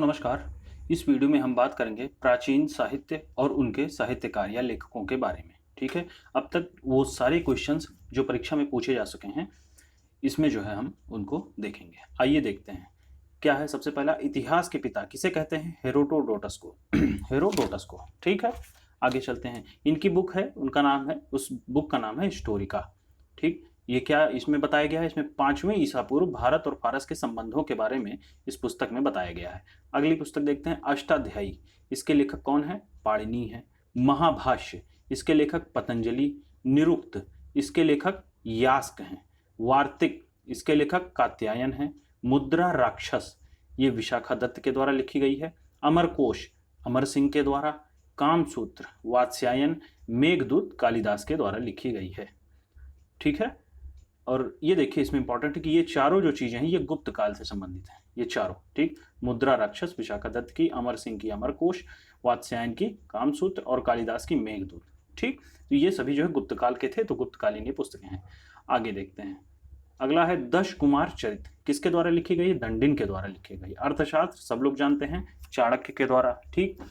नमस्कार। इस वीडियो में हम बात करेंगे प्राचीन साहित्य और उनके साहित्यकार या लेखकों के बारे में। ठीक है। अब तक वो सारे क्वेश्चंस जो परीक्षा में पूछे जा सके हैं, इसमें जो है हम उनको देखेंगे। आइए देखते हैं क्या है। सबसे पहला, इतिहास के पिता किसे कहते हैं? हेरोडोटस को। हेरोडोटस को। ठीक है। आगे चलते हैं। इनकी बुक है, उनका नाम है, उस बुक का नाम है हिस्टोरिका। ठीक। ये क्या इसमें बताया गया है? इसमें 5वें ईसा पूर्व भारत और फारस के संबंधों के बारे में इस पुस्तक में बताया गया है। अगली पुस्तक देखते हैं, अष्टाध्यायी। इसके लेखक कौन है? पाणिनि है। महाभाष्य, इसके लेखक पतंजलि। निरुक्त, इसके लेखक यास्क हैं। वार्तिक, इसके लेखक कात्यायन हैं। मुद्रा राक्षस, ये विशाखा दत्त के द्वारा लिखी गई है। अमरकोश, अमर सिंह के द्वारा। कामसूत्र, वात्स्यायन। मेघदूत, कालिदास के द्वारा लिखी गई है। ठीक है। और ये देखिए, इसमें इंपॉर्टेंट है कि ये चारों जो चीजें हैं ये गुप्त काल से संबंधित हैं, ये चारों। ठीक। मुद्रा राक्षस विशाखा दत्त की, अमर सिंह की अमरकोश, वात्स्यायन की कामसूत्र और कालिदास की मेघदूत। ठीक। तो ये सभी जो है गुप्त काल के थे, तो गुप्तकालीन ये पुस्तकें हैं। आगे देखते हैं। अगला है दश कुमार चरित्र। किसके द्वारा लिखी गई? दंडिन के द्वारा लिखी गई। अर्थशास्त्र सब लोग जानते हैं, चाणक्य के द्वारा। ठीक।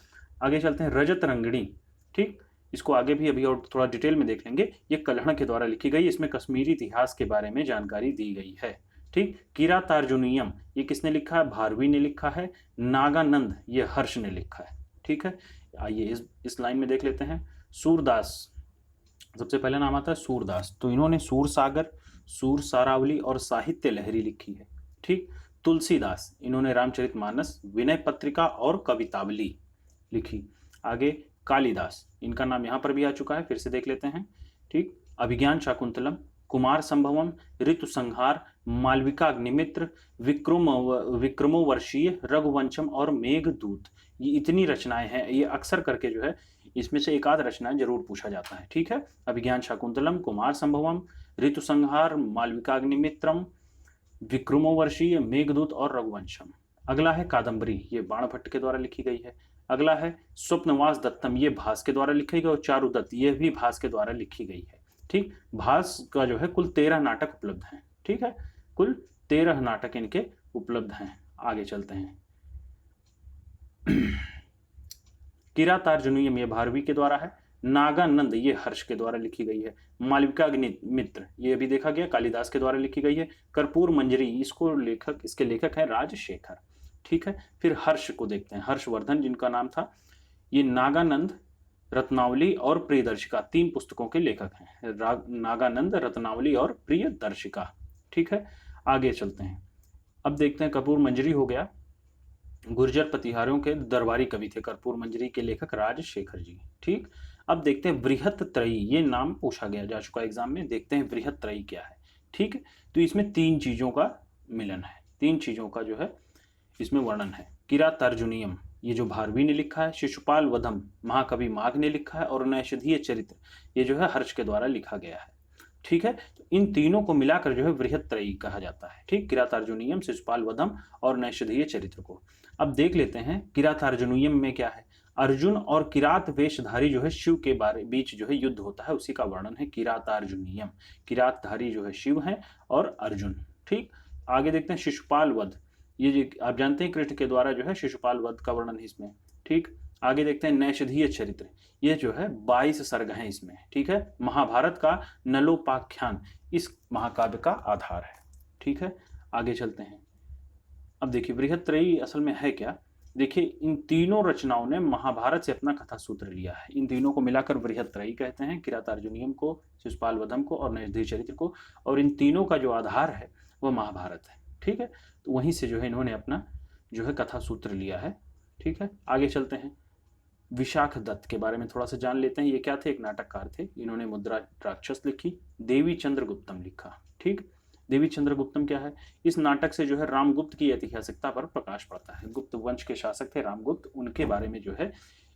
आगे चलते हैं। रजत रंगणी। ठीक। इसको आगे भी अभी और थोड़ा डिटेल में देख लेंगे। ये कल्हण के द्वारा लिखी गई, इसमें कश्मीरी इतिहास के बारे में जानकारी दी गई है। ठीक। किरातार्जुनीयम, ये किसने लिखा है? भारवी ने लिखा है। नागानंद, ये हर्ष ने लिखा है। ठीक है। आइए इस लाइन में देख लेते हैं। सूरदास, सबसे पहले नाम आता है सूरदास, तो इन्होंने सूर सागर, सूर सारावली और साहित्य लहरी लिखी है। ठीक। तुलसीदास, इन्होंने रामचरितमानस, विनय पत्रिका और कवितावली लिखी। आगे कालिदास, इनका नाम यहाँ पर भी आ चुका है, फिर से देख लेते हैं। ठीक। अभिज्ञान शाकुंतलम, कुमार संभवम, ऋतु संहार, मालविका अग्निमित्र, विक्रमोवर्षीय, रघुवंशम और मेघदूत, ये इतनी रचनाएं हैं। ये अक्सर करके जो है इसमें से एक आध रचनाएं जरूर पूछा जाता है। ठीक है। अभिज्ञान शाकुंतलम, कुमार संभवम, ऋतु संहार, मालविका अग्निमित्रम, विक्रमोवर्षीय, मेघदूत और रघुवंशम। अगला है कादम्बरी, ये बाणभट्ट के द्वारा लिखी गई है। अगला है स्वप्नवास दत्तम, ये भास के द्वारा लिखी गई, और चारुदत्त, ये भी भास के द्वारा लिखी गई है। ठीक। भास का जो है कुल 13 नाटक उपलब्ध हैं। ठीक है। कुल 13 नाटक इनके उपलब्ध हैं। आगे चलते हैं। किरातार्जुनीयम, ये भारवी के द्वारा है। नागानंद, ये हर्ष के द्वारा लिखी गई है। मालविका अग्निमित्र, ये अभी देखा गया, कालिदास के द्वारा लिखी गई है। कर्पूर मंजरी, इसके लेखक हैं राजशेखर। ठीक है। फिर हर्ष को देखते हैं। हर्षवर्धन, जिनका नाम था, ये नागानंद, रत्नावली और प्रियदर्शिका, 3 पुस्तकों के लेखक हैं। नागानंद, रत्नावली और प्रियदर्शिका। ठीक है। आगे चलते हैं। अब देखते हैं, कर्पूर मंजरी हो गया, गुर्जर प्रतिहारियों के दरबारी कवि थे कर्पूर मंजरी के लेखक राजशेखर जी। ठीक। अब देखते हैं वृहत त्रयी, ये नाम पूछा गया जा चुका एग्जाम में। देखते हैं वृहत त्रयी क्या है। ठीक। तो इसमें 3 चीजों का मिलन है, 3 चीजों का जो है इसमें वर्णन है। किरातार्जुनीयम, ये जो भारवी ने लिखा है। शिशुपाल वधम, महाकवि माघ ने लिखा है। और नैषधीय चरित्र, ये जो है हर्ष के द्वारा लिखा गया है। ठीक है। तो इन तीनों को मिलाकर जो है वृहत त्रयी कहा जाता है। ठीक। किरातार्जुनीयम, शिशुपाल वधम और नैषधीय चरित्र को। अब देख लेते हैं किरातार्जुनीयम में क्या है। अर्जुन और किरात वेशधारी जो है शिव के बीच जो है युद्ध होता है, उसी का वर्णन है किरातार्जुनीयम। किरातधारी जो है शिव है और अर्जुन। ठीक। आगे देखते हैं शिशुपाल वध, ये आप जानते हैं कृष्ण के द्वारा जो है शिशुपाल वध का वर्णन है इसमें। ठीक। आगे देखते हैं नैषधीय चरित्र, ये जो है 22 सर्ग हैं इसमें। ठीक है। महाभारत का नलोपाख्यान इस महाकाव्य का आधार है। ठीक है। आगे चलते हैं। अब देखिए वृहत त्रयी असल में है क्या। देखिए, इन तीनों रचनाओं ने महाभारत से अपना कथा सूत्र लिया है। इन तीनों को मिलाकर वृहत त्रयी कहते हैं, किरातार्जुनीयम को, शिशुपाल वधम को और नैषधीय चरित्र को। और इन तीनों का जो आधार है वह महाभारत है। ठीक है। तो वहीं से जो है इन्होंने अपना जो है कथा सूत्र लिया है। ठीक है। आगे चलते हैं। विशाख दत्त के बारे में थोड़ा सा जान लेते हैं। ये क्या थे? एक नाटककार थे। इन्होंने मुद्रा राक्षस लिखी। देवी चंद्रगुप्तम लिखा। ठीक। देवी चंद्रगुप्तम क्या है? इस नाटक से जो है रामगुप्त की ऐतिहासिकता पर प्रकाश पड़ता है। गुप्त वंश के शासक थे रामगुप्त, उनके बारे में जो है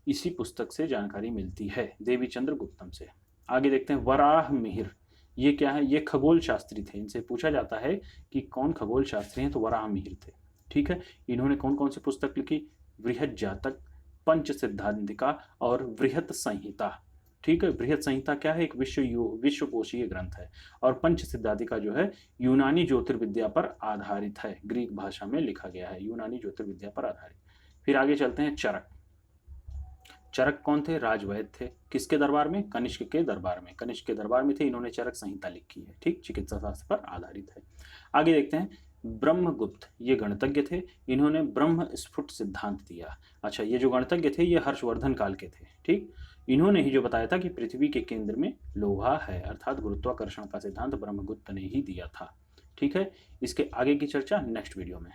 इसी पुस्तक से जानकारी मिलती है, देवी चंद्रगुप्तम से। आगे देखते हैं वराह मिहिर, ये क्या है? ये खगोल शास्त्री थे। इनसे पूछा जाता है कि कौन खगोल शास्त्री हैं, तो वराह मिहिर थे। ठीक है। इन्होंने कौन कौन सी पुस्तक लिखी? बृहद जातक, पंच सिद्धांतिका और बृहत संहिता। ठीक है। बृहत संहिता क्या है? एक विश्वकोशीय ग्रंथ है। और पंच सिद्धांतिका जो है यूनानी ज्योतिर्विद्या पर आधारित है, ग्रीक भाषा में लिखा गया है, यूनानी ज्योतिर्विद्या पर आधारित। फिर आगे चलते हैं चरक। चरक कौन थे? राजवैद्य थे। किसके दरबार में? कनिष्क के दरबार में। कनिष्क के दरबार में थे, इन्होंने चरक संहिता लिखी है। ठीक, चिकित्सा शास्त्र पर आधारित है। आगे देखते हैं ब्रह्मगुप्त, ये गणतज्ञ थे, इन्होंने ब्रह्म स्फुट सिद्धांत दिया। अच्छा, ये जो गणतज्ञ थे ये हर्षवर्धन काल के थे। ठीक, इन्होंने ही जो बताया था कि पृथ्वी के केंद्र में लोहा है, अर्थात गुरुत्वाकर्षण का सिद्धांत ब्रह्मगुप्त ने ही दिया था। ठीक है, इसके आगे की चर्चा नेक्स्ट वीडियो में।